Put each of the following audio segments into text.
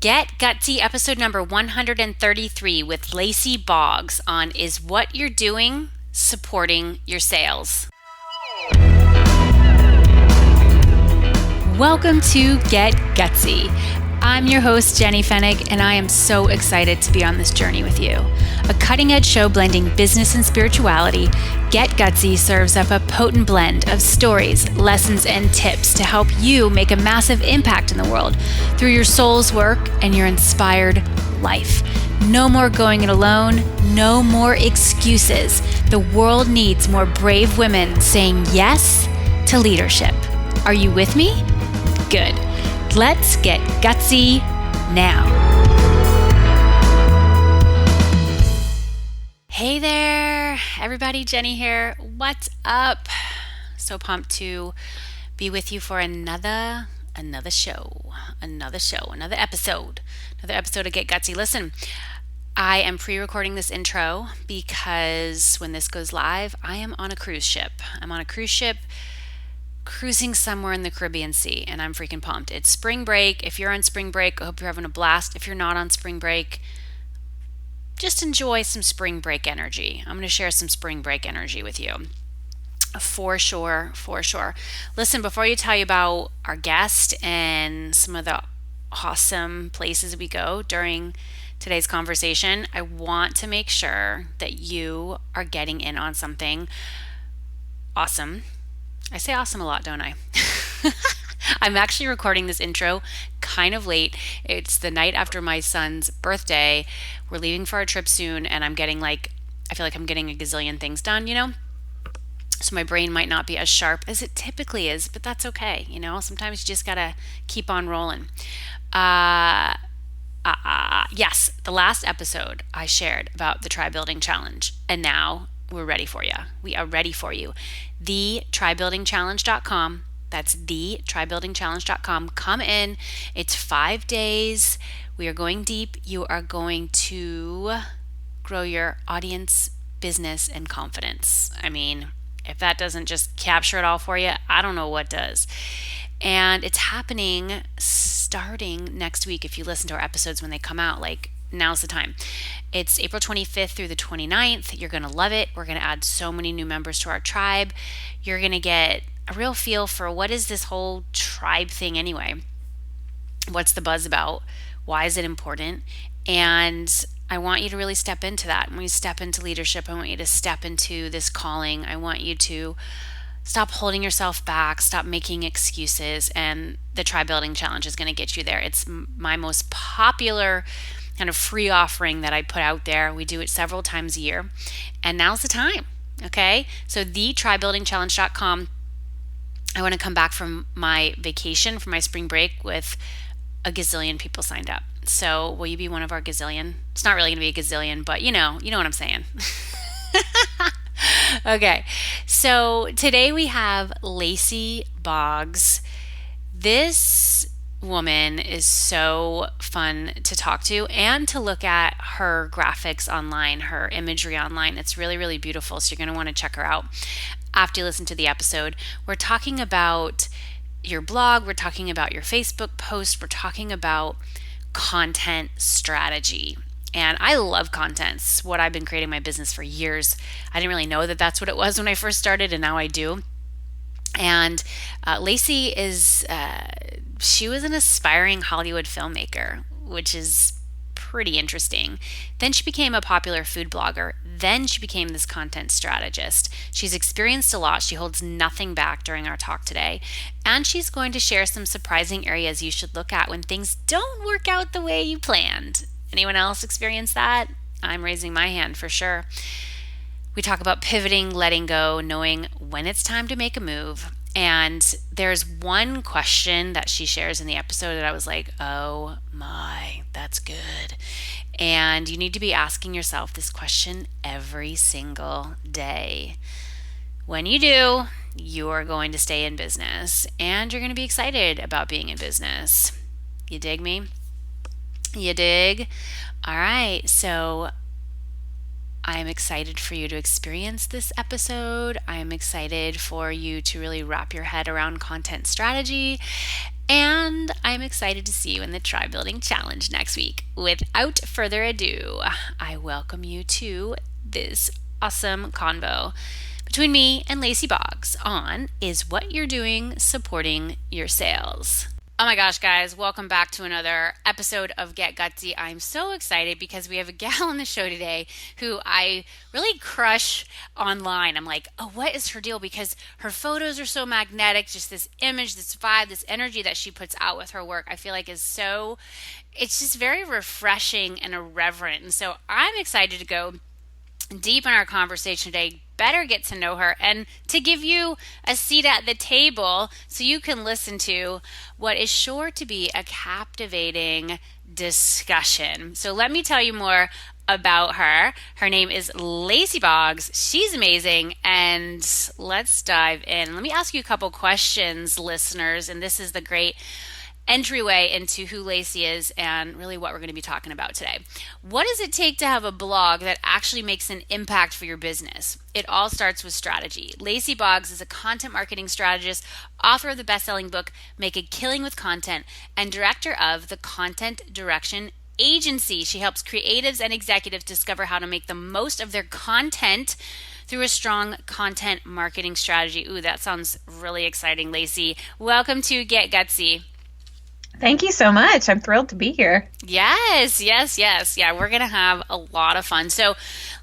Get Gutsy, episode number 133 with Lacy Boggs on Is What You're Doing Supporting Your Sales? Welcome to Get Gutsy. I'm your host, Jenny Fennig, and I am so excited to be on this journey with you. A cutting-edge show blending business and spirituality, Get Gutsy serves up a potent blend of stories, lessons, and tips to help you make a massive impact in the world through your soul's work and your inspired life. No more going it alone, no more excuses. The world needs more brave women saying yes to leadership. Are you with me? Good. Let's get gutsy now. Hey there, everybody. Jenny here. What's up? So pumped to be with you for another episode of Get Gutsy. Listen, I am pre-recording this intro because when this goes live, I am on a cruise ship. I'm on a cruise ship cruising somewhere in the Caribbean Sea, and I'm freaking pumped. It's spring break. If you're on spring break, I hope you're having a blast. If you're not on spring break, just enjoy some spring break energy. I'm going to share some spring break energy with you. For sure. Listen, before you tell you about our guest and some of the awesome places we go during today's conversation, I want to make sure that you are getting in on something awesome. I say awesome a lot, don't I? I'm actually recording this intro kind of late. It's the night after my son's birthday. We're leaving for our trip soon, and I feel like I'm getting a gazillion things done, So my brain might not be as sharp as it typically is, but that's okay, Sometimes you just gotta keep on rolling. Yes, the last episode I shared about the Tribe Building Challenge, and now we're ready for you. We are ready for you. TheTribeBuildingChallenge.com. That's TheTribeBuildingChallenge.com. Come in. It's 5 days. We are going deep. You are going to grow your audience, business, and confidence. I mean, if that doesn't just capture it all for you, I don't know what does. And it's happening starting next week. If you listen to our episodes when they come out, now's the time. It's April 25th through the 29th. You're going to love it. We're going to add so many new members to our tribe. You're going to get a real feel for what is this whole tribe thing anyway? What's the buzz about? Why is it important? And I want you to really step into that. When you step into leadership, I want you to step into this calling. I want you to stop holding yourself back, stop making excuses, and the Tribe Building Challenge is going to get you there. It's my most popular kind of free offering that I put out there. We do it several times a year, and now's the time. Okay, so TheTribeBuildingChallenge.com. I want to come back from my vacation, from my spring break, with a gazillion people signed up. So will you be one of our gazillion? It's not really going to be a gazillion, but you know what I'm saying. Okay, so today we have Lacy Boggs. This woman is so fun to talk to and to look at her graphics online, her imagery online. It's really, really beautiful. So you're going to want to check her out after you listen to the episode. We're talking about your blog. We're talking about your Facebook post. We're talking about content strategy. And I love content. It's what I've been creating my business for years. I didn't really know that that's what it was when I first started, and now I do. And Lacy is, she was an aspiring Hollywood filmmaker, which is pretty interesting. Then she became a popular food blogger. Then she became this content strategist. She's experienced a lot. She holds nothing back during our talk today. And she's going to share some surprising areas you should look at when things don't work out the way you planned. Anyone else experience that? I'm raising my hand for sure. We talk about pivoting, letting go, knowing when it's time to make a move. And there's one question that she shares in the episode that I was like, oh my, that's good. And you need to be asking yourself this question every single day. When you do, you are going to stay in business and you're going to be excited about being in business. You dig me? You dig? All right, so I'm excited for you to experience this episode. I'm excited for you to really wrap your head around content strategy. And I'm excited to see you in the Tribe Building Challenge next week. Without further ado, I welcome you to this awesome convo between me and Lacy Boggs on Is What You're Doing Supporting Your Sales? Oh my gosh, guys, welcome back to another episode of Get Gutsy. I'm so excited because we have a gal on the show today who I really crush online. I'm like, oh, what is her deal? Because her photos are so magnetic, just this image, this vibe, this energy that she puts out with her work, I feel like it's just very refreshing and irreverent. And so I'm excited to go deep in our conversation today, better get to know her, and to give you a seat at the table so you can listen to what is sure to be a captivating discussion. So let me tell you more about her. Her name is Lacy Boggs. She's amazing, and let's dive in. Let me ask you a couple questions, listeners, and this is the great entryway into who Lacy is and really what we're going to be talking about today. What does it take to have a blog that actually makes an impact for your business? It all starts with strategy. Lacy Boggs is a content marketing strategist, author of the best-selling book, Make a Killing with Content, and director of the Content Direction Agency. She helps creatives and executives discover how to make the most of their content through a strong content marketing strategy. Ooh, that sounds really exciting, Lacy. Welcome to Get Gutsy. Thank you so much. I'm thrilled to be here. Yes. Yeah, we're going to have a lot of fun. So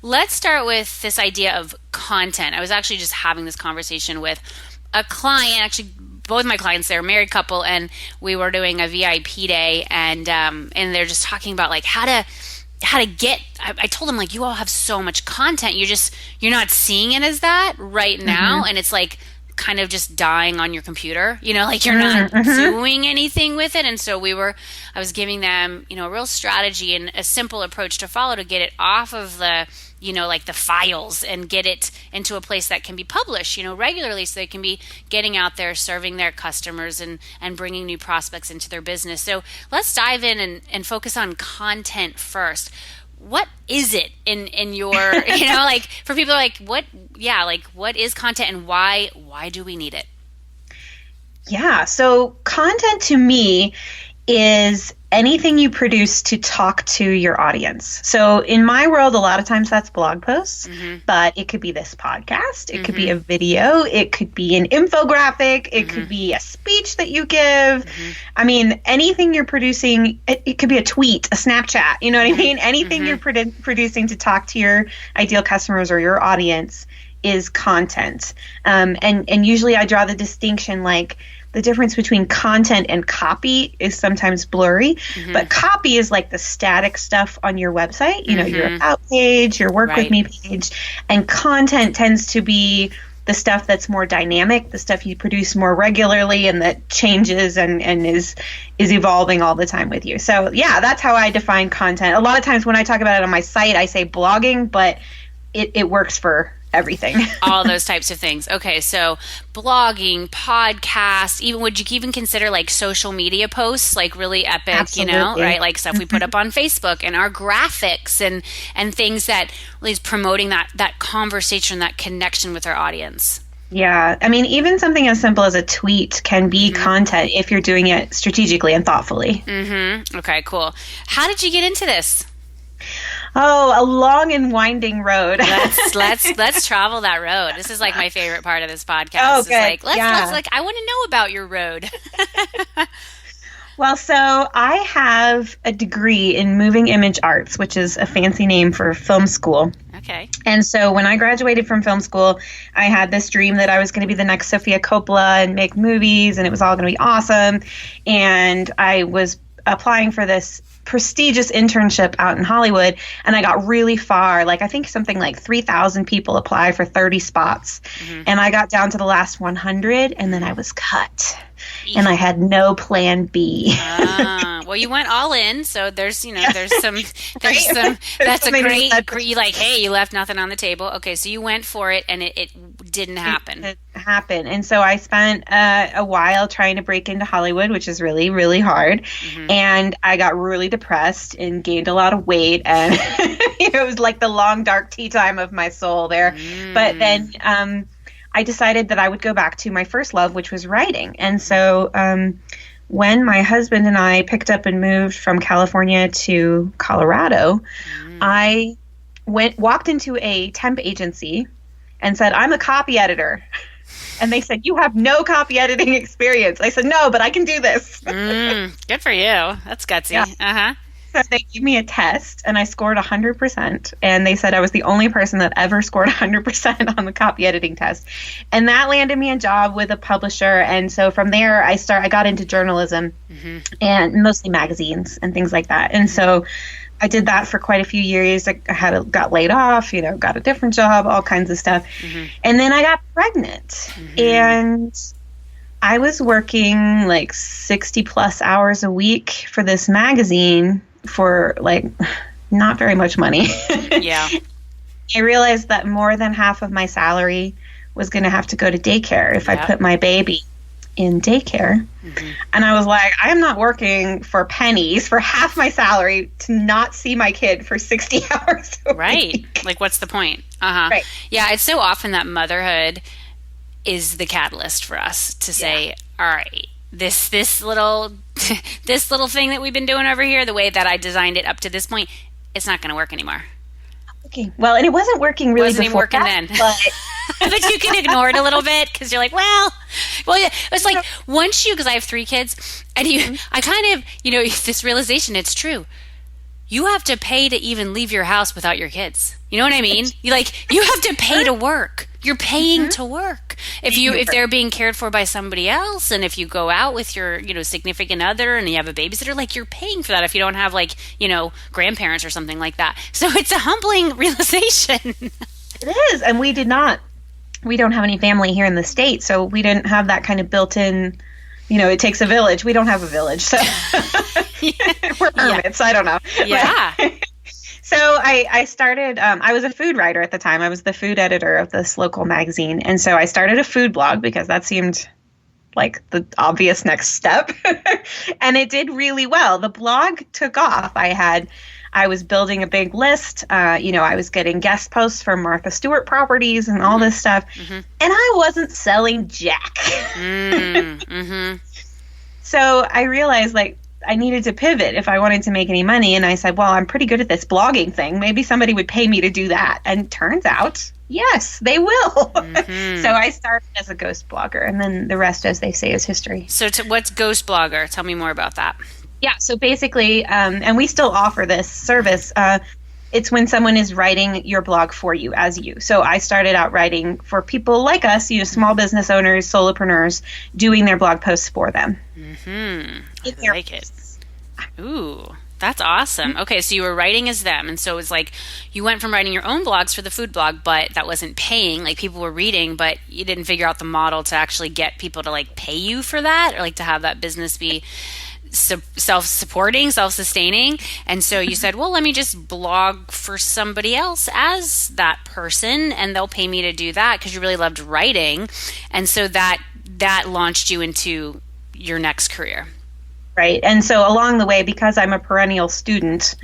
let's start with this idea of content. I was actually just having this conversation with a client, actually both my clients, they're a married couple, and we were doing a VIP day, and they're just talking about like how to get, I told them like, you all have so much content. You're not seeing it as that right now. And it's like, kind of just dying on your computer, like you're not doing anything with it. And so I was giving them, a real strategy and a simple approach to follow to get it off of the, like the files and get it into a place that can be published, regularly, so they can be getting out there, serving their customers and bringing new prospects into their business. So let's dive in and focus on content first. What is it in your, like for people like what is content and why do we need it? Yeah. So content to me is anything you produce to talk to your audience. So in my world, a lot of times that's blog posts, but it could be this podcast. It could be a video. It could be an infographic. It could be a speech that you give. I mean, anything you're producing, it could be a tweet, a Snapchat, you know what I mean? Anything you're producing to talk to your ideal customers or your audience is content. And usually I draw the distinction, like, the difference between content and copy is sometimes blurry, but copy is like the static stuff on your website, your about page, your work with me page, and content tends to be the stuff that's more dynamic, the stuff you produce more regularly and that changes and is evolving all the time with you. So yeah, that's how I define content. A lot of times when I talk about it on my site, I say blogging, but it works for everything. All those types of things. Okay, so blogging, podcasts, would you even consider like social media posts, like really epic, Absolutely. Right? Like stuff we put up on Facebook and our graphics and things that really is promoting that conversation, that connection with our audience. Yeah. I mean, even something as simple as a tweet can be content if you're doing it strategically and thoughtfully. Okay, cool. How did you get into this? Oh, a long and winding road. Let's travel that road. This is like my favorite part of this podcast. Oh, good. Let's I want to know about your road. Well, so I have a degree in moving image arts, which is a fancy name for film school. Okay. And so when I graduated from film school, I had this dream that I was going to be the next Sofia Coppola and make movies, and it was all going to be awesome. And I was applying for this prestigious internship out in Hollywood, and I got really far. Like, I think something like 3,000 people apply for 30 spots. And I got down to the last 100, and then I was cut. And I had no plan B. Well, you went all in, so there's some, that's a great, like, hey, you left nothing on the table. Okay, so you went for it, and it didn't happen. It happened. And so I spent a while trying to break into Hollywood, which is really, really hard. And I got really depressed and gained a lot of weight. And it was like the long, dark tea time of my soul there. But then I decided that I would go back to my first love, which was writing. And so when my husband and I picked up and moved from California to Colorado, I walked into a temp agency and said, I'm a copy editor. And they said, you have no copy editing experience. I said, no, but I can do this. Good for you. That's gutsy. Yeah. Uh-huh. So they gave me a test, and I scored 100%. And they said I was the only person that ever scored 100% on the copy editing test. And that landed me a job with a publisher. And so from there, I got into journalism and mostly magazines and things like that. And so I did that for quite a few years. I got laid off, got a different job, all kinds of stuff. And then I got pregnant. And I was working like 60 plus hours a week for this magazine for like not very much money. Yeah. I realized that more than half of my salary was going to have to go to daycare if I put my baby in daycare. And I was like, I am not working for pennies for half my salary to not see my kid for 60 hours a week. Like, what's the point? Right. Yeah, it's so often that motherhood is the catalyst for us to say, all right, this little this little thing that we've been doing over here, the way that I designed it up to this point, it's not going to work anymore. Okay. Well, and it wasn't working really wasn't before even working that, then. But you can ignore it a little bit because you're like, well, it's like once because I have 3 kids, and I kind of, this realization, it's true. You have to pay to even leave your house without your kids. You know what I mean? You have to pay to work. You're paying to work. If they're being cared for by somebody else, and if you go out with your, significant other and you have a babysitter, you're paying for that if you don't have grandparents or something like that. So it's a humbling realization. It is. And we don't have any family here in the States, so we didn't have that kind of built-in, it takes a village. We don't have a village, so we're hermits. I don't know. Yeah. So I started, I was a food writer at the time. I was the food editor of this local magazine. And so I started a food blog because that seemed like the obvious next step. And it did really well. The blog took off. I was building a big list. I was getting guest posts from Martha Stewart properties and all this stuff. And I wasn't selling jack. So I realized I needed to pivot if I wanted to make any money. And I said, well, I'm pretty good at this blogging thing. Maybe somebody would pay me to do that. And turns out, yes, they will. So I started as a ghost blogger, and then the rest, as they say, is history. So what's ghost blogger? Tell me more about that. Yeah. So basically, and we still offer this service. It's when someone is writing your blog for you as you. So I started out writing for people like us, small business owners, solopreneurs, doing their blog posts for them. I like it. Ooh, that's awesome. Okay, so you were writing as them, and so it was like you went from writing your own blogs for the food blog, but that wasn't paying. People were reading, but you didn't figure out the model to actually get people to pay you for that, or to have that business be self-supporting, self-sustaining. And so you said, well, let me just blog for somebody else as that person, and they'll pay me to do that because you really loved writing. And so that launched you into your next career. Right. And so along the way, because I'm a perennial student,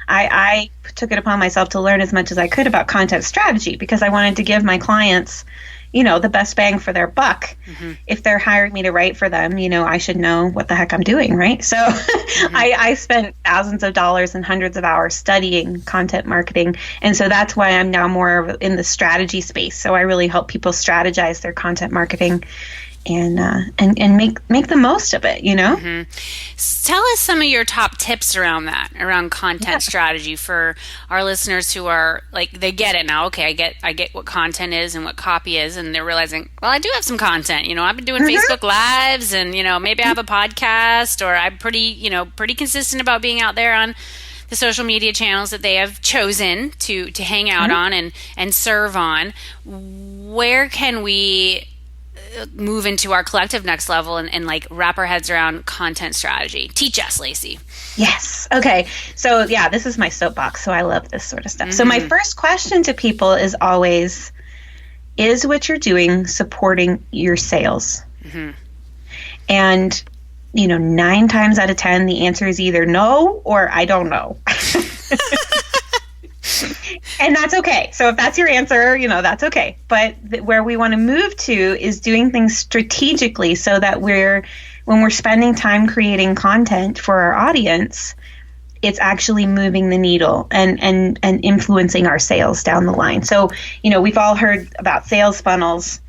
I took it upon myself to learn as much as I could about content strategy, because I wanted to give my clients, the best bang for their buck. If they're hiring me to write for them, I should know what the heck I'm doing, right? So I spent thousands of dollars and hundreds of hours studying content marketing. And so that's why I'm now more in the strategy space. So I really help people strategize their content marketing and make the most of it, Tell us some of your top tips around content strategy for our listeners who are they get it now. Okay, I get what content is and what copy is, and they're realizing, well, I do have some content. I've been doing Facebook Lives, and maybe I have a podcast, or I'm pretty consistent about being out there on the social media channels that they have chosen to hang out on and serve on. Where can we move into our collective next level and wrap our heads around content strategy? Teach us, Lacy. Yes. Okay. So this is my soapbox. So I love this sort of stuff. So my first question to people is always, is what you're doing supporting your sales? And, 9 times out of 10, the answer is either no or I don't know. And that's okay. So if that's your answer, that's okay. But where we want to move to is doing things strategically so that we're when we're spending time creating content for our audience, it's actually moving the needle and influencing our sales down the line. So, we've all heard about sales funnels.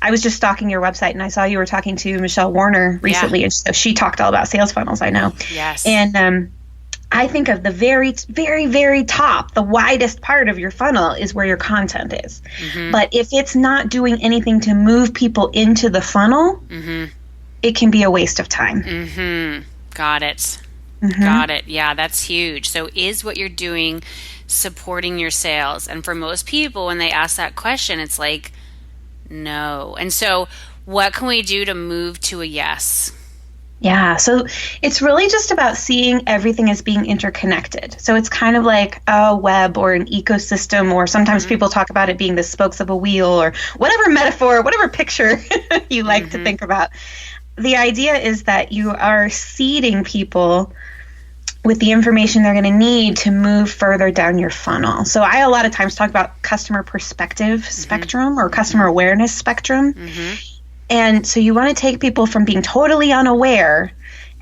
I was just stalking your website and I saw you were talking to Michelle Warner recently. Yeah. And so she talked all about sales funnels, I know. Yes. And I think of the very, very, very top, the widest part of your funnel is where your content is. But if it's not doing anything to move people into the funnel, it can be a waste of time. Got it. Got it. Yeah, that's huge. So is what you're doing supporting your sales? And for most people, when they ask that question, it's like, no. And so what can we do to move to a yes? Yeah, so it's really just about seeing everything as being interconnected. So it's kind of like a web or an ecosystem, or sometimes people talk about it being the spokes of a wheel, or whatever metaphor, whatever picture you like to think about. The idea is that you are seeding people with the information they're going to need to move further down your funnel. So I a lot of times talk about customer perspective spectrum or customer awareness spectrum. And so you want to take people from being totally unaware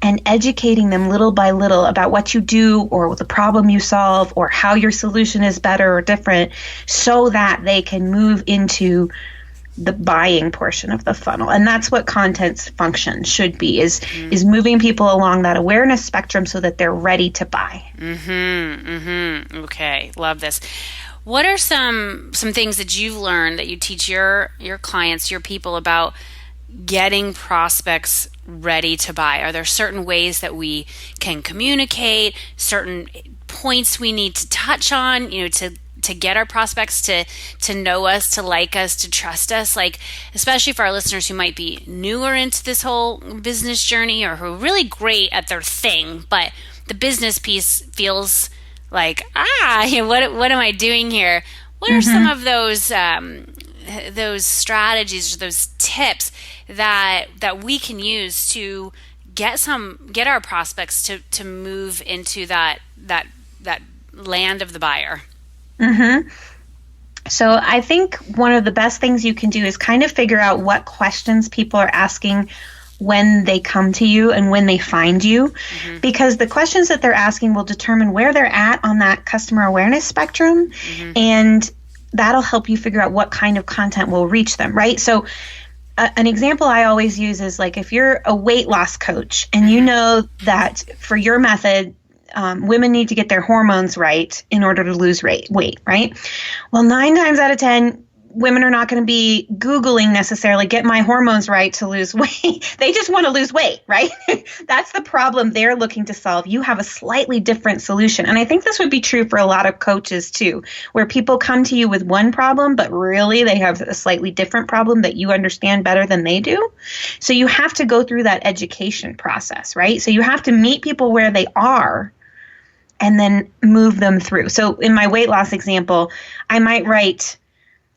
and educating them little by little about what you do or the problem you solve or how your solution is better or different, so that they can move into the buying portion of the funnel. And that's what content's function should be, is moving people along that awareness spectrum so that they're ready to buy. Okay, love this. What are some things that you've learned that you teach your clients, your people, about getting prospects ready to buy? Are there certain ways that we can communicate, certain points we need to touch on, to get our prospects to know us, to like us, to trust us? Like, especially for our listeners who might be newer into this whole business journey, or who are really great at their thing, but the business piece feels like, what am I doing here? What are some of those strategies or those tips that we can use to get our prospects to move into that land of the buyer? So I think one of the best things you can do is kind of figure out what questions people are asking when they come to you and when they find you, because the questions that they're asking will determine where they're at on that customer awareness spectrum, and that'll help you figure out what kind of content will reach them, right? So an example I always use is, like, if you're a weight loss coach and you know that for your method, women need to get their hormones right in order to lose weight, right? Well, 9 times out of 10, women are not going to be Googling necessarily, get my hormones right to lose weight. They just want to lose weight, right? That's the problem they're looking to solve. You have a slightly different solution. And I think this would be true for a lot of coaches too, where people come to you with one problem, but really they have a slightly different problem that you understand better than they do. So you have to go through that education process, right? So you have to meet people where they are and then move them through. So in my weight loss example, I might write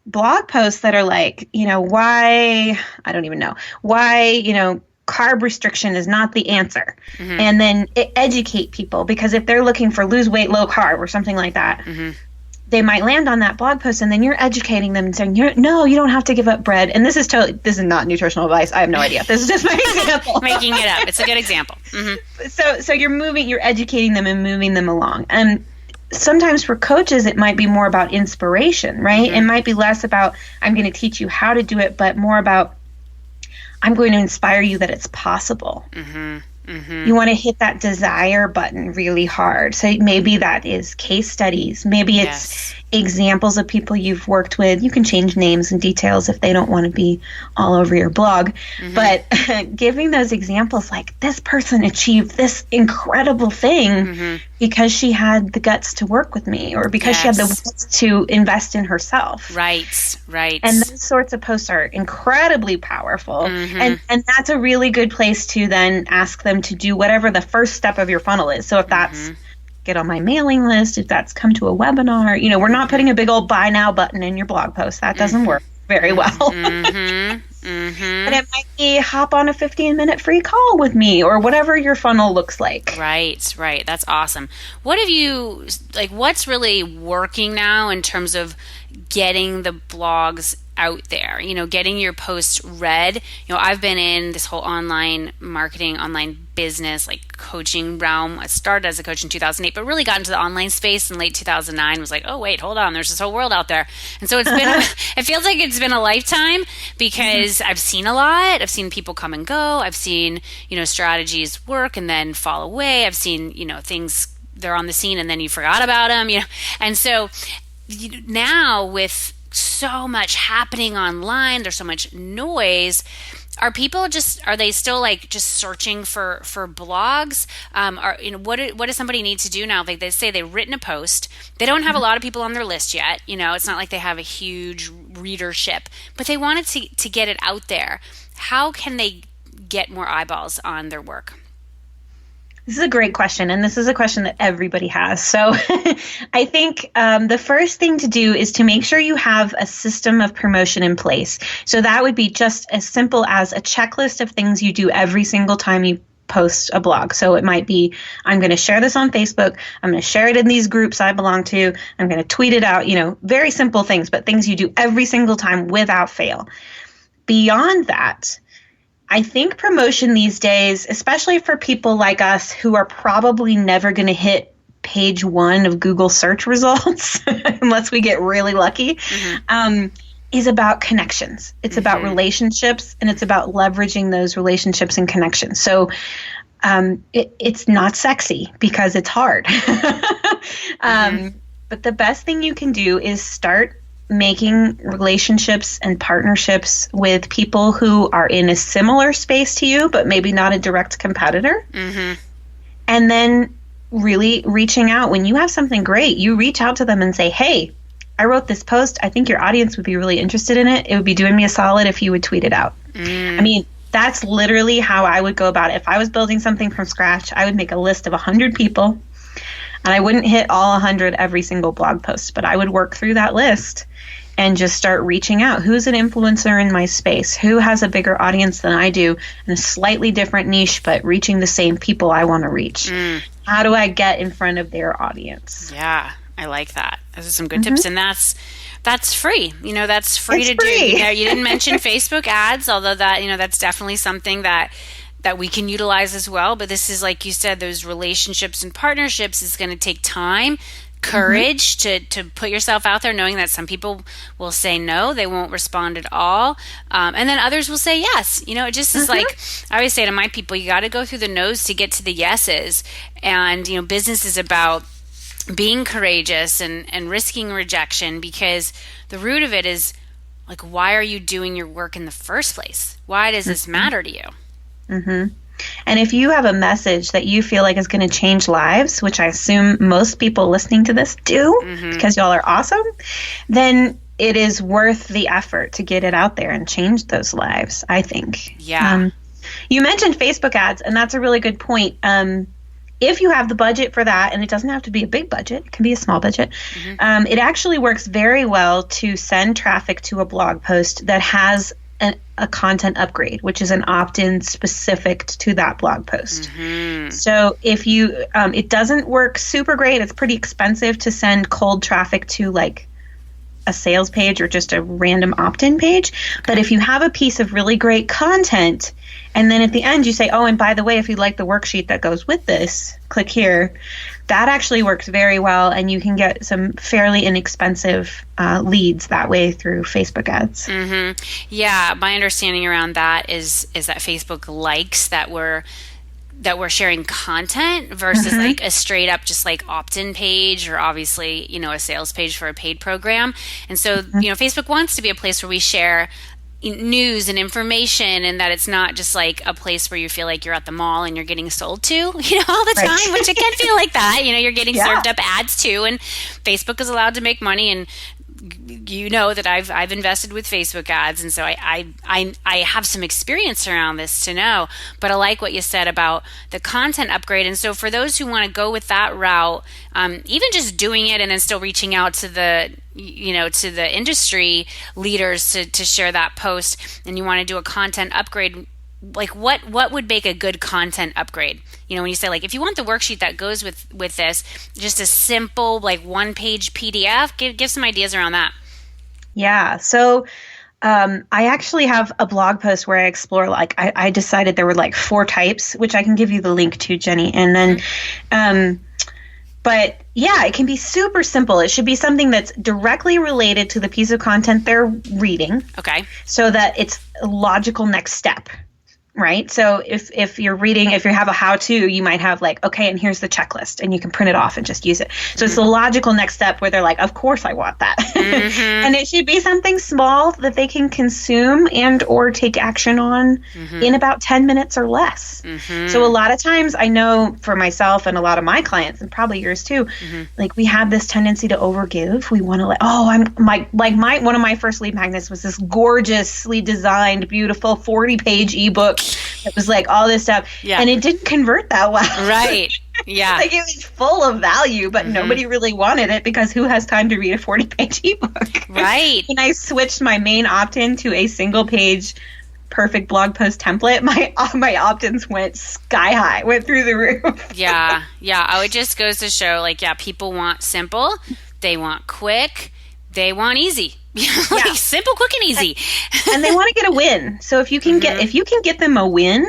blog posts that are like, why carb restriction is not the answer. And then educate people, because if they're looking for lose weight, low carb or something like that, they might land on that blog post, and then you're educating them and saying, no, you don't have to give up bread. And this is not nutritional advice. I have no idea. This is just my example. Making it up. It's a good example. So you're educating them and moving them along. And sometimes for coaches, it might be more about inspiration, right? It might be less about, I'm going to teach you how to do it, but more about, I'm going to inspire you that it's possible. You want to hit that desire button really hard. So maybe that is case studies. Maybe it's examples of people you've worked with. You can change names and details if they don't want to be all over your blog. But giving those examples, like, this person achieved this incredible thing because she had the guts to work with me, or because she had the guts to invest in herself. Right. And those sorts of posts are incredibly powerful. And that's a really good place to then ask them to do whatever the first step of your funnel is. So if that's get on my mailing list, if that's come to a webinar, we're not putting a big old buy now button in your blog post. That doesn't work very well. And it might be hop on a 15-minute free call with me, or whatever your funnel looks like. Right. That's awesome. What's really working now in terms of getting the blogs out there, getting your post read. I've been in this whole online marketing, online business, like coaching realm. I started as a coach in 2008, but really got into the online space in late 2009. Was like, oh wait, hold on, there's this whole world out there. And so it feels like it's been a lifetime because I've seen a lot. I've seen people come and go. I've seen, strategies work and then fall away. I've seen, things, they're on the scene and then you forgot about them, And so now with so much happening online, there's so much noise. Are they still like just searching for blogs? What does somebody need to do now? Like they say they've written a post. They don't have a lot of people on their list yet. It's not like they have a huge readership, but they wanted to get it out there. How can they get more eyeballs on their work? This is a great question, and this is a question that everybody has. So I think the first thing to do is to make sure you have a system of promotion in place. So that would be just as simple as a checklist of things you do every single time you post a blog. So it might be, I'm going to share this on Facebook. I'm going to share it in these groups I belong to. I'm going to tweet it out, very simple things, but things you do every single time without fail. Beyond that, I think promotion these days, especially for people like us who are probably never going to hit page 1 of Google search results, unless we get really lucky, is about connections. It's about relationships, and it's about leveraging those relationships and connections. So it's not sexy because it's hard. But the best thing you can do is start making relationships and partnerships with people who are in a similar space to you, but maybe not a direct competitor. And then really reaching out. When you have something great, you reach out to them and say, hey, I wrote this post. I think your audience would be really interested in it. It would be doing me a solid if you would tweet it out. I mean, that's literally how I would go about it. If I was building something from scratch, I would make a list of 100 people, and I wouldn't hit all 100 every single blog post, but I would work through that list and just start reaching out. Who's an influencer in my space? Who has a bigger audience than I do in a slightly different niche, but reaching the same people I want to reach? How do I get in front of their audience? Yeah, I like that. Those are some good tips. And that's free. That's free it's to free. do. You didn't mention Facebook ads, although that's definitely something that we can utilize as well. But this is, like you said, those relationships and partnerships is going to take time, courage to put yourself out there, knowing that some people will say no, they won't respond at all, and then others will say yes. It just is like I always say to my people, you got to go through the no's to get to the yeses. And business is about being courageous and risking rejection, because the root of it is like, why are you doing your work in the first place? Why does this matter to you? And if you have a message that you feel like is going to change lives, which I assume most people listening to this do, because y'all are awesome, then it is worth the effort to get it out there and change those lives, I think. Yeah. You mentioned Facebook ads, and that's a really good point. If you have the budget for that, and it doesn't have to be a big budget, it can be a small budget, it actually works very well to send traffic to a blog post that has a content upgrade, which is an opt-in specific to that blog post. So if you, it doesn't work super great. It's pretty expensive to send cold traffic to like a sales page or just a random opt-in page. But if you have a piece of really great content, and then at the end you say, oh, and by the way, if you like the worksheet that goes with this, click here. That actually works very well, and you can get some fairly inexpensive leads that way through Facebook ads. Yeah, my understanding around that is that Facebook likes that we're sharing content versus like a straight up just like opt-in page, or obviously a sales page for a paid program. And so Facebook wants to be a place where we share news and information, and that it's not just like a place where you feel like you're at the mall and you're getting sold to, all the time, which it can feel like that. You're getting served up ads too, and Facebook is allowed to make money, and that I've invested with Facebook ads, and so I have some experience around this to know. But I like what you said about the content upgrade. And so for those who want to go with that route, even just doing it and then still reaching out to the industry leaders to share that post, and you want to do a content upgrade, like what would make a good content upgrade? When you say, like, if you want the worksheet that goes with this, just a simple like 1-page PDF, give some ideas around that. Yeah. So I actually have a blog post where I explore, like, I decided there were like 4 types, which I can give you the link to, Jenny. And then, but yeah, it can be super simple. It should be something that's directly related to the piece of content they're reading. Okay. So that it's a logical next step. Right. So if you're reading, if you have a how-to, you might have like, okay, and here's the checklist, and you can print it off and just use it. So it's the logical next step where they're like, of course I want that. And it should be something small that they can consume and or take action on in about 10 minutes or less. So a lot of times, I know for myself and a lot of my clients, and probably yours too, like we have this tendency to overgive. We want to one of my first lead magnets was this gorgeously designed, beautiful 40-page ebook. It was like all this stuff, and it didn't convert that well. Right. Yeah. Like it was full of value, but nobody really wanted it because who has time to read a 40-page ebook? Right. When I switched my main opt-in to a single-page perfect blog post template, my opt-ins went sky high, went through the roof. Yeah. Oh, it just goes to show, like, yeah, people want simple, they want quick, they want easy. Like simple, quick, and easy. And they want to get a win. So if you can get them a win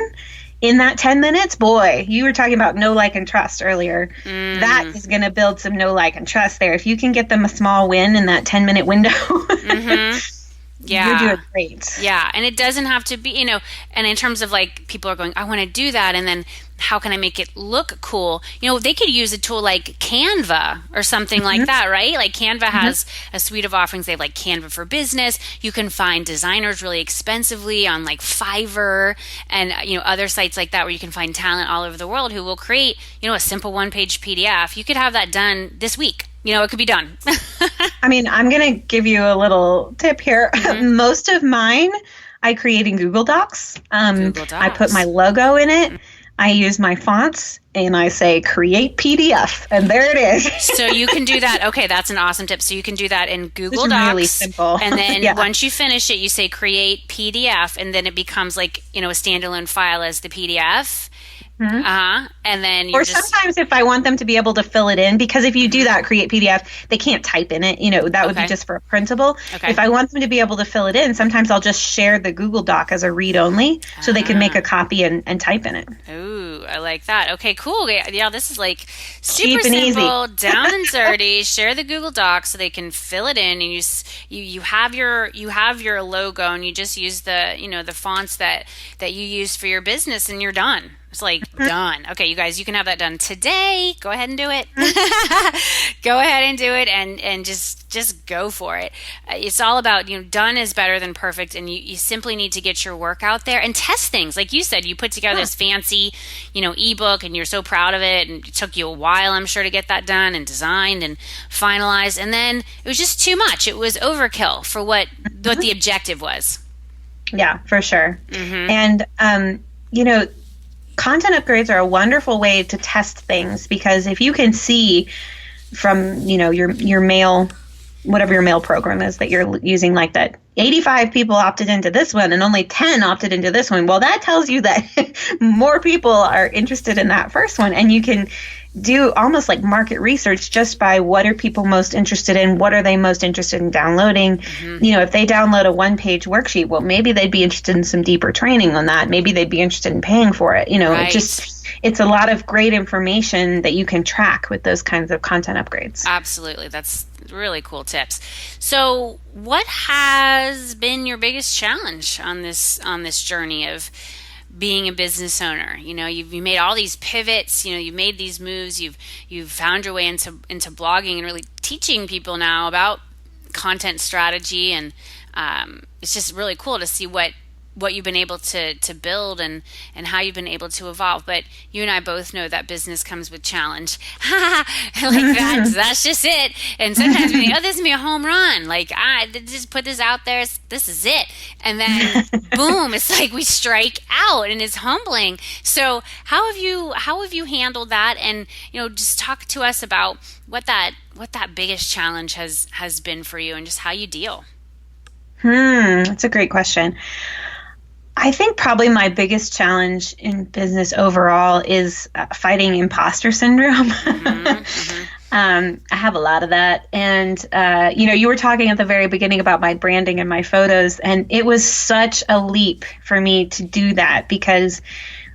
in that 10 minutes, boy, you were talking about know, like, and trust earlier. That is going to build some know, like, and trust there. If you can get them a small win in that 10-minute window, you're doing great. Yeah. And it doesn't have to be, and in terms of like people are going, I want to do that. And then how can I make it look cool? They could use a tool like Canva or something like that, right? Like Canva has a suite of offerings. They have like Canva for Business. You can find designers really expensively on like Fiverr and, other sites like that where you can find talent all over the world who will create, a simple 1-page PDF. You could have that done this week. It could be done. I mean, I'm going to give you a little tip here. Most of mine, I create in Google Docs. I put my logo in it. I use my fonts and I say create PDF, and there it is. So you can do that. Okay, that's an awesome tip. So you can do that in Google it's Docs. Really simple. And then once you finish it, you say create PDF, and then it becomes like, a standalone file as the PDF. And then sometimes if I want them to be able to fill it in, because if you do that, create PDF, they can't type in it. That would be just for a printable. Okay. If I want them to be able to fill it in, sometimes I'll just share the Google Doc as a read only, so they can make a copy and type in it. Ooh, I like that. Okay, cool. Yeah, this is like super cheap and simple, easy. Down and dirty. Share the Google Doc so they can fill it in, and you have your logo, and you just use the the fonts that you use for your business, and you're done. It's like done. Okay, you guys, you can have that done today. Go ahead and do it. Go ahead and do it, and just go for it. It's all about, done is better than perfect, and you simply need to get your work out there and test things. Like you said, you put together this fancy, ebook, and you're so proud of it, and it took you a while, I'm sure, to get that done and designed and finalized, and then it was just too much. It was overkill for what the objective was. Yeah, for sure. And content upgrades are a wonderful way to test things, because if you can see from, your mail, whatever your mail program is that you're using, like that 85 people opted into this one and only 10 opted into this one. Well, that tells you that more people are interested in that first one, and you can do almost like market research just by what are people most interested in, what are they most interested in downloading. If they download a 1-page worksheet, well, maybe they'd be interested in some deeper training on that. Maybe they'd be interested in paying for it. Right. It's a lot of great information that you can track with those kinds of content upgrades. Absolutely. That's really cool tips. So what has been your biggest challenge on this journey of being a business owner? You've made all these pivots, you've made these moves, you've found your way into blogging and really teaching people now about content strategy, and it's just really cool to see what you've been able to build and how you've been able to evolve. But you and I both know that business comes with challenge. Like that's just it. And sometimes we think, this is me a home run. Like I just put this out there. This is it. And then boom, it's like we strike out, and it's humbling. So how have you handled that? And just talk to us about what that biggest challenge has been for you, and just how you deal. That's a great question. I think probably my biggest challenge in business overall is fighting imposter syndrome. I have a lot of that. And, you were talking at the very beginning about my branding and my photos, and it was such a leap for me to do that because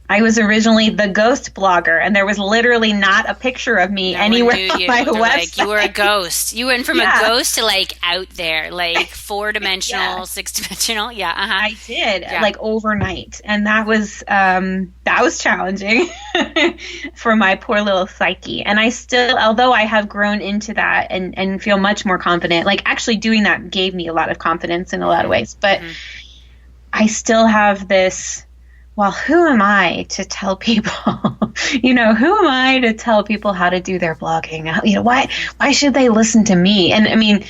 I was originally the ghost blogger, and there was literally not a picture of me anywhere on my website. Like, you were a ghost. You went from a ghost to like out there, like 4-dimensional, 6-dimensional. Yeah, I did like overnight, and that was challenging for my poor little psyche. And I still, although I have grown into that and feel much more confident, like actually doing that gave me a lot of confidence in a lot of ways. But I still have this. Well, who am I to tell people, who am I to tell people how to do their blogging? Why should they listen to me? And I mean,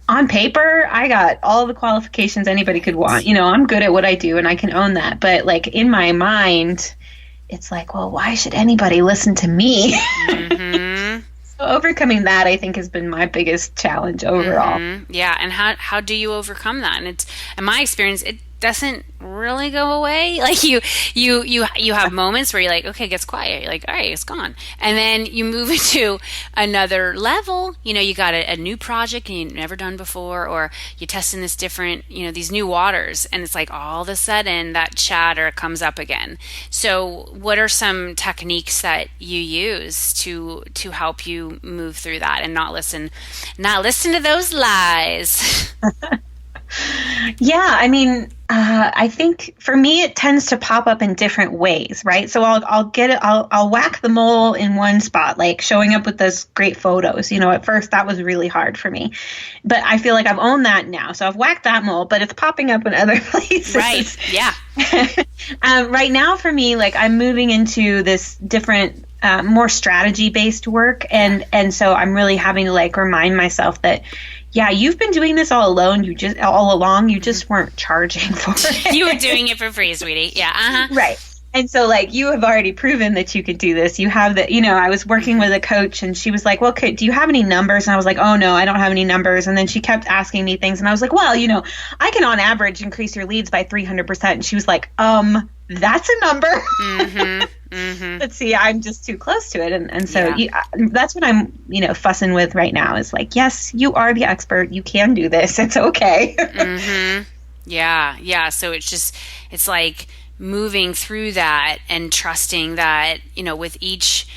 on paper, I got all the qualifications anybody could want. I'm good at what I do and I can own that. But like in my mind, it's like, well, why should anybody listen to me? Mm-hmm. So overcoming that, I think, has been my biggest challenge overall. Mm-hmm. Yeah. And how do you overcome that? And it's, in my experience, it doesn't really go away. Like you have moments where you're like, okay, it gets quiet. You're like, all right, it's gone. And then you move into another level. You got a new project and you've never done before, or you're testing this different, these new waters. And it's like all of a sudden that chatter comes up again. So what are some techniques that you use to help you move through that and not listen to those lies? Yeah, I mean, I think for me it tends to pop up in different ways, right? So I'll whack the mole in one spot, like showing up with those great photos. At first that was really hard for me, but I feel like I've owned that now. So I've whacked that mole, but it's popping up in other places. Right. Yeah. Right now for me, like I'm moving into this different, more strategy-based work, and so I'm really having to like remind myself that. Yeah, you've been doing this all alone. All along. You just weren't charging for it. You were doing it for free, sweetie. Yeah. Uh-huh. Right. And so, like, you have already proven that you could do this. You have the, I was working with a coach, and she was like, well, do you have any numbers? And I was like, oh, no, I don't have any numbers. And then she kept asking me things, and I was like, well, I can on average increase your leads by 300%. And she was like, that's a number. Mm-hmm. Mm-hmm. But see, I'm just too close to it. And so that's what I'm, fussing with right now is like, yes, you are the expert. You can do this. It's okay. Mm-hmm. Yeah. Yeah. So it's like moving through that and trusting that, with each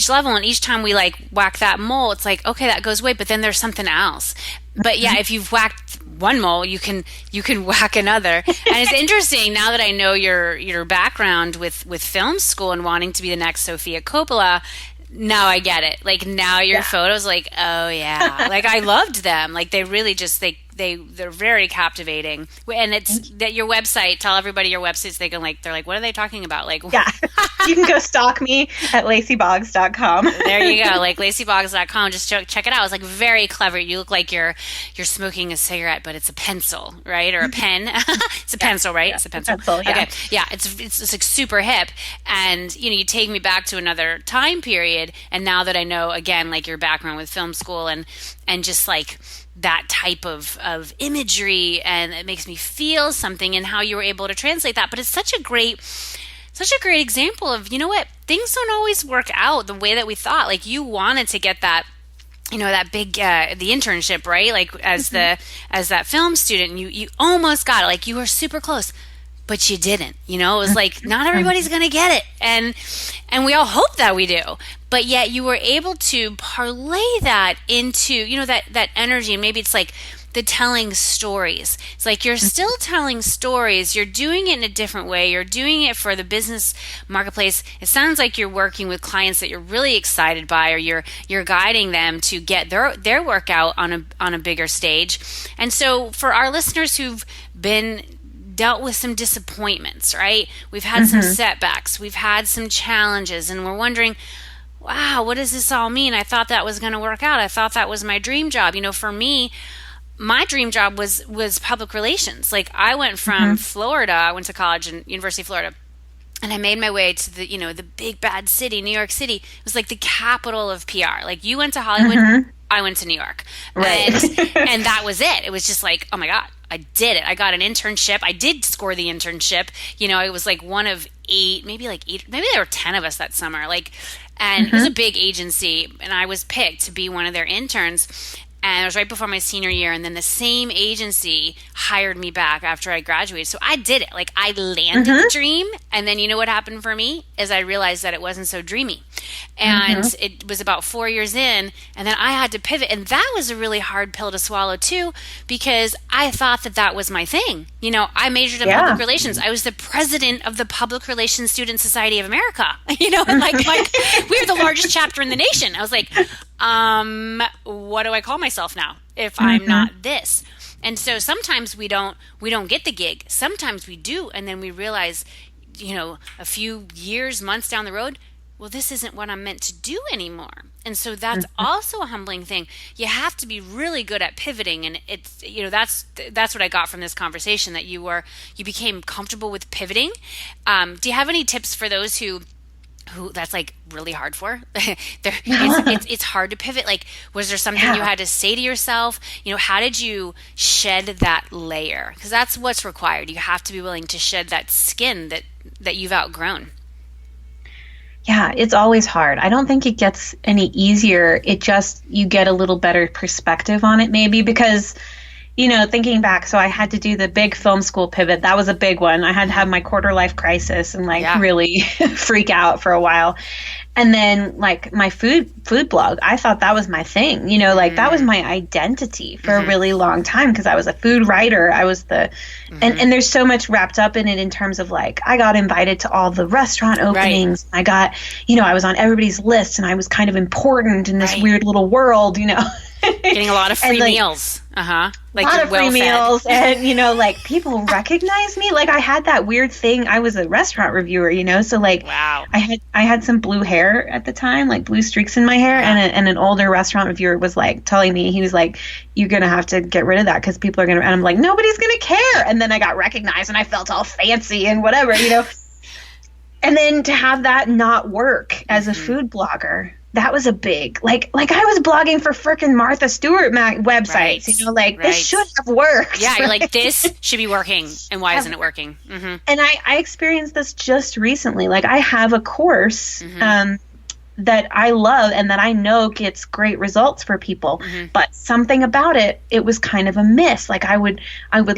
level, and each time we like whack that mole, it's like, okay, that goes away, but then there's something else. But yeah, if you've whacked one mole, you can whack another. And it's interesting now that I know your background with film school and wanting to be the next Sofia Coppola. Now I get it. Like now your photos, like, oh yeah, like I loved them. Like they really just they're very captivating. And it's that your website. Tell everybody your website so they're like, what are they talking about? Like, yeah, you can go stalk me at lacyboggs.com. There you go, like lacyboggs.com. Just check it out. It's like very clever. You look like you're smoking a cigarette, but it's a pencil, right, or a pen. It's a pencil, right? Yeah, it's a pencil. Yeah. Okay, yeah. It's like super hip, and you take me back to another time period. And now that I know again, like your background with film school and just like that type of imagery, and it makes me feel something, and how you were able to translate that. But it's such a great example of, what, things don't always work out the way that we thought. Like you wanted to get that, that big, the internship, right? Like as that film student, you almost got it. Like you were super close, but you didn't. It was like, not everybody's going to get it. And we all hope that we do. But yet you were able to parlay that into, that energy. And maybe it's like the telling stories. It's like you're still telling stories. You're doing it in a different way. You're doing it for the business marketplace. It sounds like you're working with clients that you're really excited by, or you're guiding them to get their work out on a bigger stage. And so for our listeners who've been dealt with some disappointments, right? We've had some setbacks. We've had some challenges, and we're wondering, wow, what does this all mean? I thought that was going to work out. I thought that was my dream job. For me, my dream job was public relations. Like I went from Florida, I went to college in University of Florida, and I made my way to the, the big bad city, New York City. It was like the capital of PR. Like you went to Hollywood, I went to New York. Right. And that was it. It was just like, oh my God, I did it. I got an internship. I did score the internship. It was like one of 8, maybe there were 10 of us that summer. Like, And it was a big agency, and I was picked to be one of their interns. And it was right before my senior year, and then the same agency hired me back after I graduated. So I did it. Like, I landed the dream, and then you know what happened for me is I realized that it wasn't so dreamy. And it was about 4 years in, and then I had to pivot. And that was a really hard pill to swallow too, because I thought that that was my thing. You know, I majored in public relations. I was the president of the Public Relations Student Society of America. You know, and like we were the largest chapter in the nation. I was like, what do I call myself now if I'm not this? And so sometimes we don't get the gig. Sometimes we do, and then we realize, you know, a few years, months down the road, well, this isn't what I'm meant to do anymore. And so that's also a humbling thing. You have to be really good at pivoting, and it's, you know, that's what I got from this conversation, that you became comfortable with pivoting. Do you have any tips for those who that's like really hard for? It's hard to pivot. Like, was there something you had to say to yourself? You know, how did you shed that layer? Because that's what's required. You have to be willing to shed that skin that you've outgrown. Yeah, it's always hard. I don't think it gets any easier. It just, you get a little better perspective on it maybe, because, you know, thinking back, so I had to do the big film school pivot. That was a big one. I had to have my quarter life crisis and really freak out for a while. And then like my food blog, I thought that was my thing, you know, like that was my identity for a really long time, because I was a food writer. I was and there's so much wrapped up in it in terms of like, I got invited to all the restaurant openings. I got, you know, I was on everybody's list, and I was kind of important in this weird little world, you know. Getting a lot of free meals. Like, a lot of free meals, and, you know, like, people recognize me. Like, I had that weird thing. I was a restaurant reviewer, you know, so like, wow. I had some blue hair at the time, like blue streaks in my hair, and an older restaurant reviewer was like telling me, he was like, "You're gonna have to get rid of that because people are gonna," and I'm like, "Nobody's gonna care." And then I got recognized, and I felt all fancy and whatever, you know. And then to have that not work as a food blogger, that was a big, like I was blogging for frickin' Martha Stewart websites, you know, like this should have worked. Yeah, you're like, this should be working, and why isn't it working? And I experienced this just recently. Like, I have a course that I love and that I know gets great results for people, but something about it was kind of a miss. Like, I would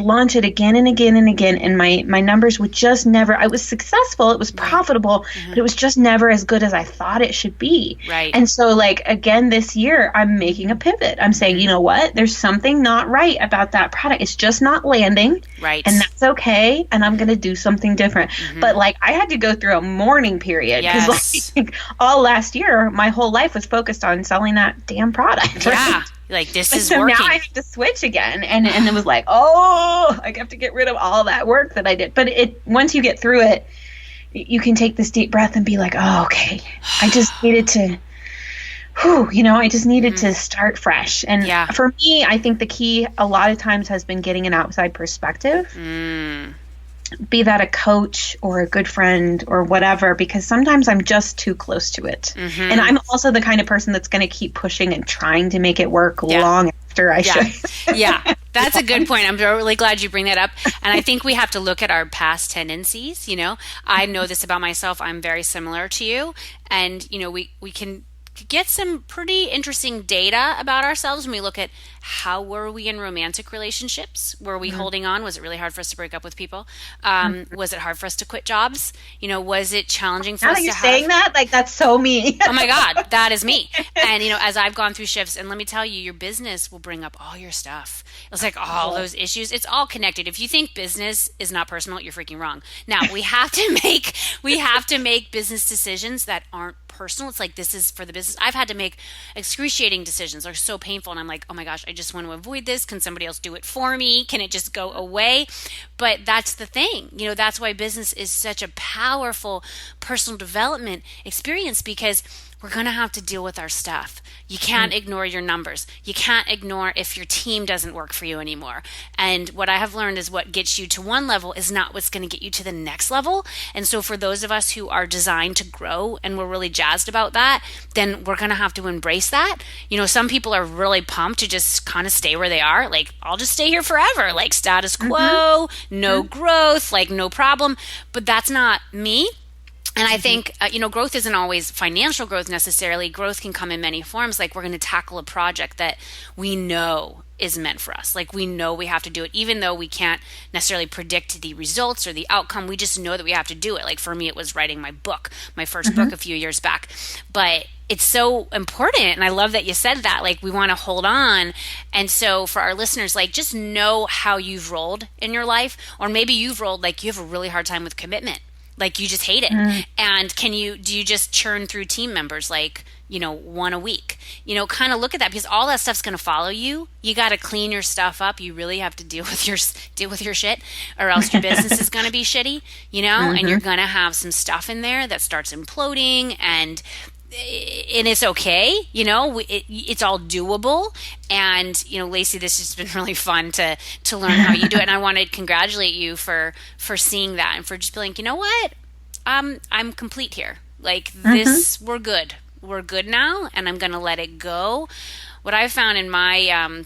launch it again and again and again, and my numbers would just never, I was successful, it was profitable, but it was just never as good as I thought it should be. Right. And so, like, again, this year, I'm making a pivot. I'm saying, you know what? There's something not right about that product. It's just not landing. Right. And that's okay. And I'm going to do something different. But like, I had to go through a mourning period, because like all last year, my whole life was focused on selling that damn product. Yeah. Like, this is so working. Now I have to switch again. And it was like, oh, I have to get rid of all that work that I did. But once you get through it, you can take this deep breath and be like, oh, okay, I just needed to, I just needed to start fresh. And for me, I think the key a lot of times has been getting an outside perspective. Be that a coach or a good friend or whatever, because sometimes I'm just too close to it. And I'm also the kind of person that's going to keep pushing and trying to make it work long after I should. Yeah, that's a good point. I'm really glad you bring that up. And I think we have to look at our past tendencies. You know, I know this about myself. I'm very similar to you. And, you know, we can get some pretty interesting data about ourselves when we look at how were we in romantic relationships? Were we holding on? Was it really hard for us to break up with people? Was it hard for us to quit jobs? You know, was it challenging for us to have... Now that you're saying that, like, that's so me. Oh my God, that is me. And, you know, as I've gone through shifts, and let me tell you, your business will bring up all your stuff. It's like all those issues. It's all connected. If you think business is not personal, you're freaking wrong. Now, we have to make business decisions that aren't personal. It's like, this is for the business. I've had to make excruciating decisions. They're so painful, and I'm like, oh my gosh, I just want to avoid this. Can somebody else do it for me? Can it just go away? But that's the thing. You know, that's why business is such a powerful personal development experience, because we're going to have to deal with our stuff. You can't ignore your numbers. You can't ignore if your team doesn't work for you anymore. And what I have learned is what gets you to one level is not what's going to get you to the next level. And so for those of us who are designed to grow and we're really jazzed about that, then we're going to have to embrace that. You know, some people are really pumped to just kind of stay where they are. Like, I'll just stay here forever, like status quo, no growth, like no problem. But that's not me. And I think, growth isn't always financial growth necessarily. Growth can come in many forms. Like we're going to tackle a project that we know is meant for us. Like we know we have to do it, even though we can't necessarily predict the results or the outcome. We just know that we have to do it. Like for me, it was writing my book, my first book a few years back. But it's so important. And I love that you said that. Like we want to hold on. And so for our listeners, like just know how you've rolled in your life, or maybe you've rolled like you have a really hard time with commitment. Like you just hate it. And do you just churn through team members like, one a week? Kind of look at that, because all that stuff's going to follow you. You got to clean your stuff up. You really have to deal with your shit, or else your business is going to be shitty, and you're going to have some stuff in there that starts imploding, and it's okay, it's all doable. And Lacy, this has been really fun to learn how you do it, and I want to congratulate you for seeing that, and for just being like, you know what, I'm complete here. Like this, we're good now, and I'm gonna let it go. What I've found in my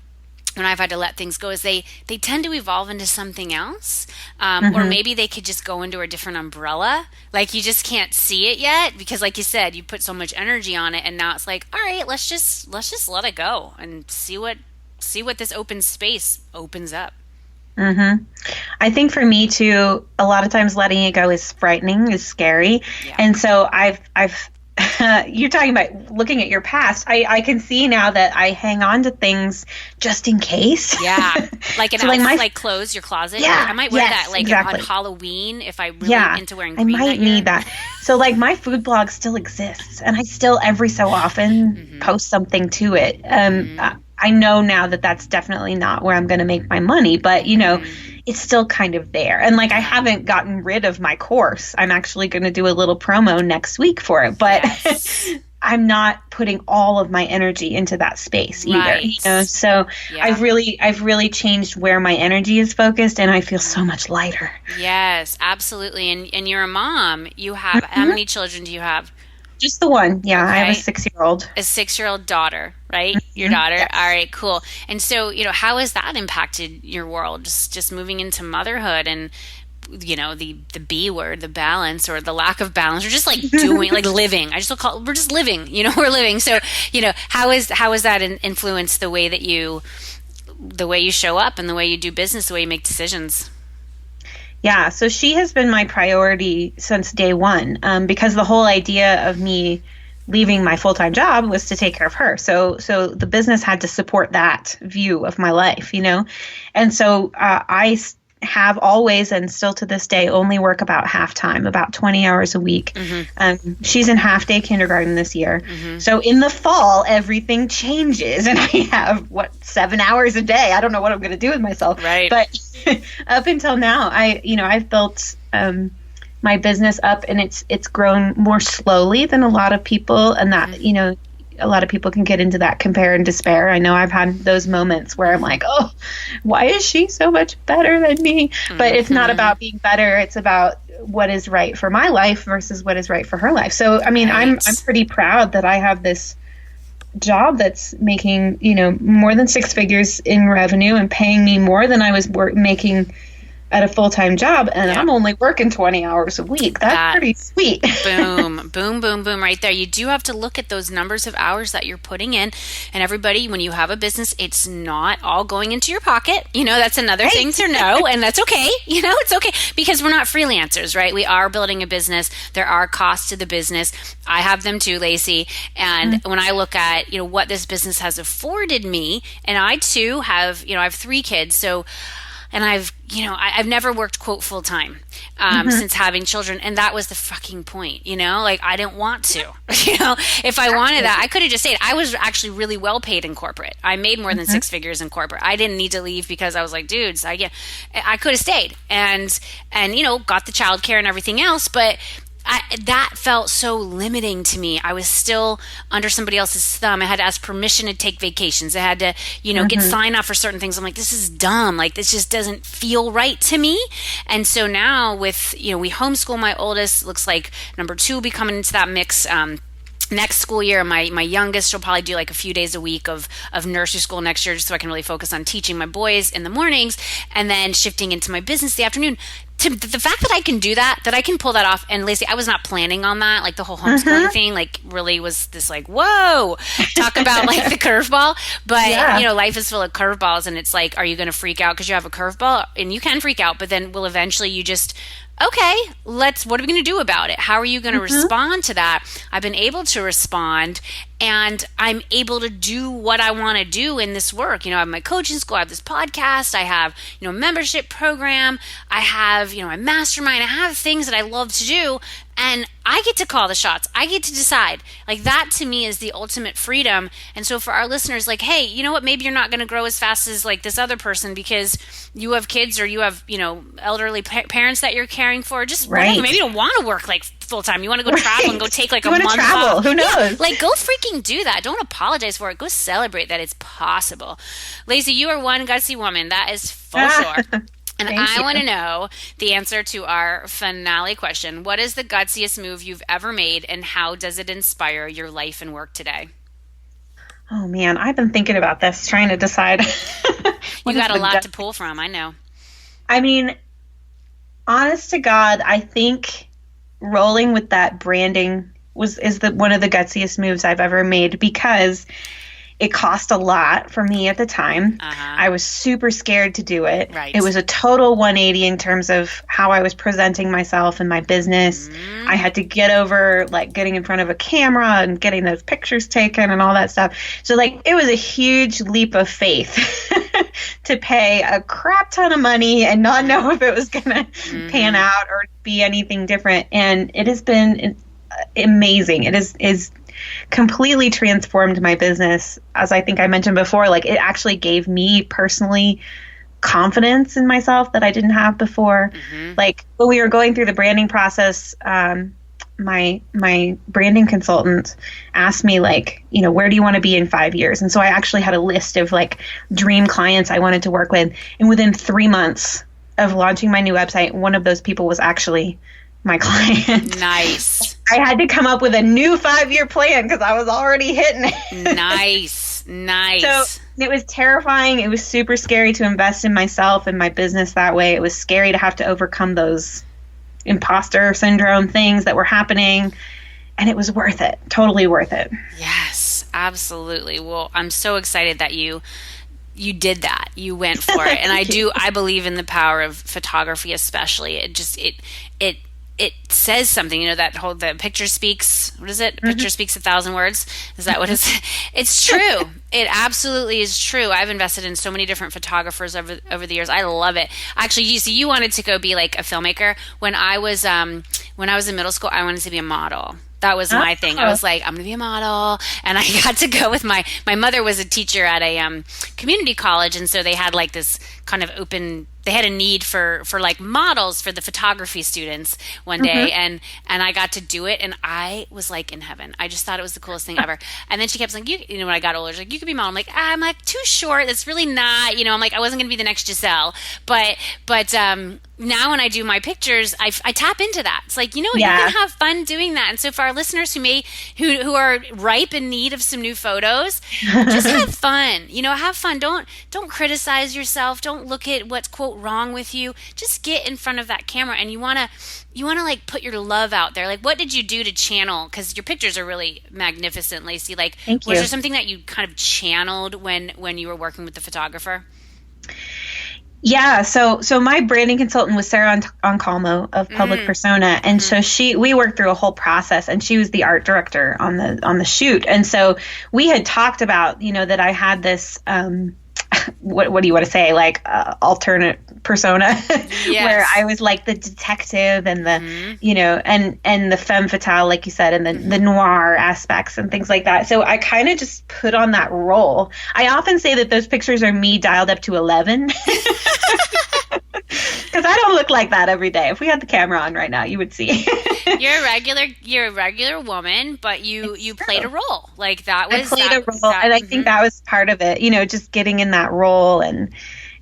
when I've had to let things go is they tend to evolve into something else, or maybe they could just go into a different umbrella. Like you just can't see it yet, because like you said, you put so much energy on it, and now it's like, all right, let's just let it go and see what this open space opens up. I think for me too, a lot of times letting it go is frightening, is scary, and so I've you're talking about looking at your past. I can see now that I hang on to things just in case. Yeah. Like an so outfit, like clothes, your closet. Yeah. Like I might wear that like exactly. on Halloween if I really into wearing green. I might need that. So like my food blog still exists, and I still every so often post something to it. I know now that that's definitely not where I'm going to make my money, but it's still kind of there. And like I haven't gotten rid of my course. I'm actually going to do a little promo next week for it, but I'm not putting all of my energy into that space either. Right. So I've really changed where my energy is focused, and I feel so much lighter. Yes, absolutely. And you're a mom. You have how many children do you have? Just the one. Yeah, okay. I have a 6-year-old. A 6-year-old daughter, right? Your daughter. Yes. All right, cool. And so, how has that impacted your world? Just moving into motherhood, and the B word, the balance, or the lack of balance, or just like doing, like living. I just will call it, we're just living. We're living. So, how has that influenced the way that you show up, and the way you do business, the way you make decisions? Yeah, so she has been my priority since day one, because the whole idea of me leaving my full-time job was to take care of her. So the business had to support that view of my life, And so I have always, and still to this day, only work about half time, about 20 hours a week. She's in half-day kindergarten this year. So in the fall, everything changes, and I have, 7 hours a day. I don't know what I'm going to do with myself. Right. But up until now, I've built my business up, and it's grown more slowly than a lot of people, and that, a lot of people can get into that compare and despair. I know I've had those moments where I'm like, oh, why is she so much better than me? But it's not about being better. It's about what is right for my life versus what is right for her life. So, I mean, I'm pretty proud that I have this job that's making, more than 6 figures in revenue and paying me more than I was making at a full-time job, and I'm only working 20 hours a week. That's pretty sweet. Boom, boom, boom, boom, right there. You do have to look at those numbers of hours that you're putting in. And everybody, when you have a business, it's not all going into your pocket. That's another thing to know, and that's okay. It's okay, because we're not freelancers, right? We are building a business. There are costs to the business. I have them too, Lacy. And when I look at, what this business has afforded me, and I too have, I have 3 kids, so, and I've never worked, quote, full time since having children. And that was the fucking point, like I didn't want to, if I wanted that, I could have just stayed. I was actually really well paid in corporate. I made more than 6 figures in corporate. I didn't need to leave because I was like, dudes, I could have stayed and, got the childcare and everything else. But that felt so limiting to me. I was still under somebody else's thumb. I had to ask permission to take vacations. I had to, get sign off for certain things. I'm like, this is dumb. Like, this just doesn't feel right to me. And so now with, we homeschool my oldest, looks like number 2 will be coming into that mix. Next school year, my youngest will probably do like a few days a week of nursery school next year, just so I can really focus on teaching my boys in the mornings, and then shifting into my business the afternoon. the fact that I can do that I can pull that off. And Lacey, I was not planning on that. Like the whole homeschooling thing, like really was this like, whoa, talk about like the curveball. But life is full of curveballs, and it's like, are you going to freak out because you have a curveball? And you can freak out, but then will eventually you just, okay, what are we going to do about it? How are you going to respond to that? I've been able to respond, and I'm able to do what I want to do in this work. I have my coaching school, I have this podcast, I have, a membership program, I have, my mastermind, I have things that I love to do, and I get to call the shots. I get to decide. Like that to me is the ultimate freedom. And so for our listeners, like, hey, you know what? Maybe you're not going to grow as fast as like this other person because you have kids or you have, elderly parents that you're caring for. Just whatever. Maybe you don't want to work like full time. You want to go travel and go take like a month off. Who knows? Yeah, like go freaking do that. Don't apologize for it. Go celebrate that it's possible. Lacey, you are one gutsy woman. That is for sure. And I want to know the answer to our finale question. What is the gutsiest move you've ever made, and how does it inspire your life and work today? Oh, man. I've been thinking about this, trying to decide. You got a lot to pull from, I know. I mean, honest to God, I think rolling with that branding is one of the gutsiest moves I've ever made, because it cost a lot for me at the time. I was super scared to do it. Right. It was a total 180 in terms of how I was presenting myself and my business. I had to get over like getting in front of a camera and getting those pictures taken and all that stuff. So like it was a huge leap of faith to pay a crap ton of money and not know if it was going to pan out or be anything different. And it has been amazing. It is completely transformed my business. As I think I mentioned before, like it actually gave me personally confidence in myself that I didn't have before. Like when we were going through the branding process, my branding consultant asked me like, where do you want to be in 5 years? And so I actually had a list of like dream clients I wanted to work with. And within 3 months of launching my new website, one of those people was actually my client. Nice. I had to come up with a new 5-year plan because I was already hitting it. Nice. So it was terrifying. It was super scary to invest in myself and my business that way. It was scary to have to overcome those imposter syndrome things that were happening. And it was worth it. Totally worth it. Yes, absolutely. Well, I'm so excited that you did that. You went for it. And I believe in the power of photography, especially. It says something, the picture speaks, what is it? Picture speaks 1,000 words. Is that what it's true. It absolutely is true. I've invested in so many different photographers over the years. I love it. Actually, you wanted to go be like a filmmaker. When I was in middle school, I wanted to be a model. That was my thing. I was like, I'm going to be a model. And I got to go with my mother was a teacher at a community college. And so they had like this kind of open, they had a need for like models for the photography students one day. And I got to do it. And I was like in heaven. I just thought it was the coolest thing ever. And then she kept saying, when I got older, she's like, you could be a model. I'm like, I'm like too short. That's really not, I'm like, I wasn't going to be the next Giselle. But now when I do my pictures, I tap into that. It's like, you can have fun doing that. And so for our listeners who are ripe in need of some new photos, just have fun. Have fun. Don't criticize yourself. Don't look at what's quote wrong with you. Just get in front of that camera, and you want to like put your love out there. Like, what did you do to channel? Because your pictures are really magnificent, Lacy. Like, was there something that you kind of channeled when you were working with the photographer? Yeah, so my branding consultant was Sarah Oncalmo of Public Persona, and so we worked through a whole process, and she was the art director on the shoot, and so we had talked about that I had this what do you want to say, like alternate persona where I was like the detective and the and the femme fatale, like you said, and the noir aspects and things like that. So I kind of just put on that role. I often say that those pictures are me dialed up to 11 because I don't look like that every day. If we had the camera on right now, you would see. You're a regular woman, but you played a role. Like that was I played a role, and I think that was part of it. Just getting in that role and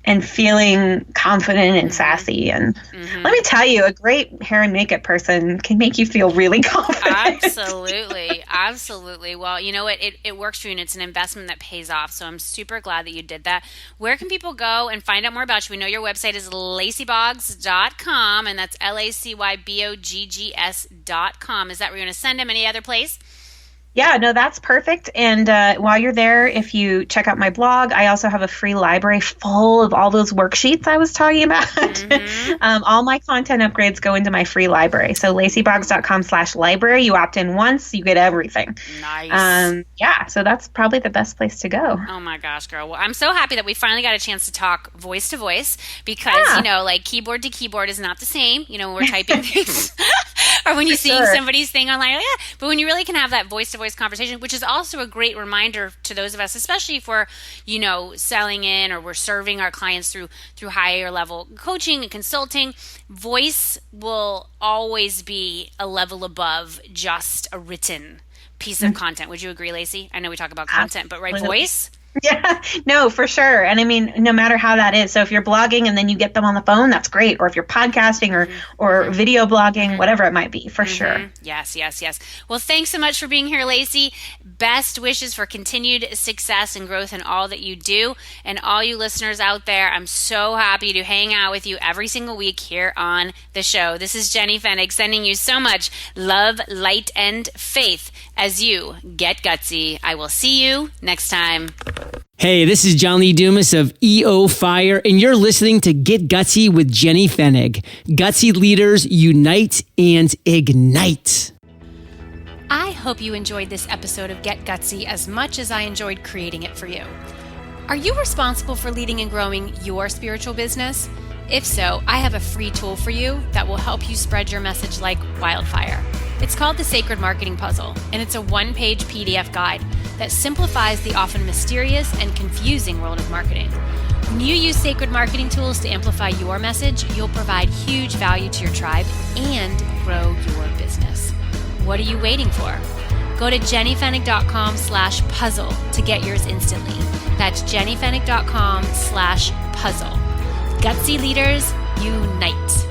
and feeling confident and sassy. And let me tell you, a great hair and makeup person can make you feel really confident. Absolutely. Absolutely. Well, you know what? It works for you, and it's an investment that pays off. So I'm super glad that you did that. Where can people go and find out more about you? We know your website is lacyboggs.com, and that's LACYBOGGS.com. Is that where you're going to send them? Any other place? Yeah, no, that's perfect. And while you're there, if you check out my blog, I also have a free library full of all those worksheets I was talking about. All my content upgrades go into my free library. So lacyboggs.com/library. You opt in once, you get everything. Nice. Yeah, so that's probably the best place to go. Oh my gosh, girl. Well, I'm so happy that we finally got a chance to talk voice to voice because, you know, like keyboard to keyboard is not the same, you know, when we're typing things or when you're seeing somebody's thing online. Yeah. But when you really can have that voice to voice conversation, which is also a great reminder to those of us, especially if we're, you know, selling in or we're serving our clients through higher level coaching and consulting, voice will always be a level above just a written piece of content. Would you agree, Lacy? I know we talk about content, but voice? Yeah, no, for sure. And I mean, no matter how that is. So if you're blogging and then you get them on the phone, that's great. Or if you're podcasting or video blogging, whatever it might be, for sure. Yes. Well, thanks so much for being here, Lacy. Best wishes for continued success and growth in all that you do. And all you listeners out there, I'm so happy to hang out with you every single week here on the show. This is Jenny Fennig sending you so much love, light, and faith as you get gutsy. I will see you next time. Hey, this is John Lee Dumas of EO Fire, and you're listening to Get Gutsy with Jenny Fennig. Gutsy leaders unite and ignite. I hope you enjoyed this episode of Get Gutsy as much as I enjoyed creating it for you. Are you responsible for leading and growing your spiritual business? If so, I have a free tool for you that will help you spread your message like wildfire. It's called the Sacred Marketing Puzzle, and it's a one-page PDF guide that simplifies the often mysterious and confusing world of marketing. When you use sacred marketing tools to amplify your message, you'll provide huge value to your tribe and grow your business. What are you waiting for? Go to jennyfennig.com/puzzle to get yours instantly. That's jennyfennig.com/puzzle. Gutsy leaders, unite.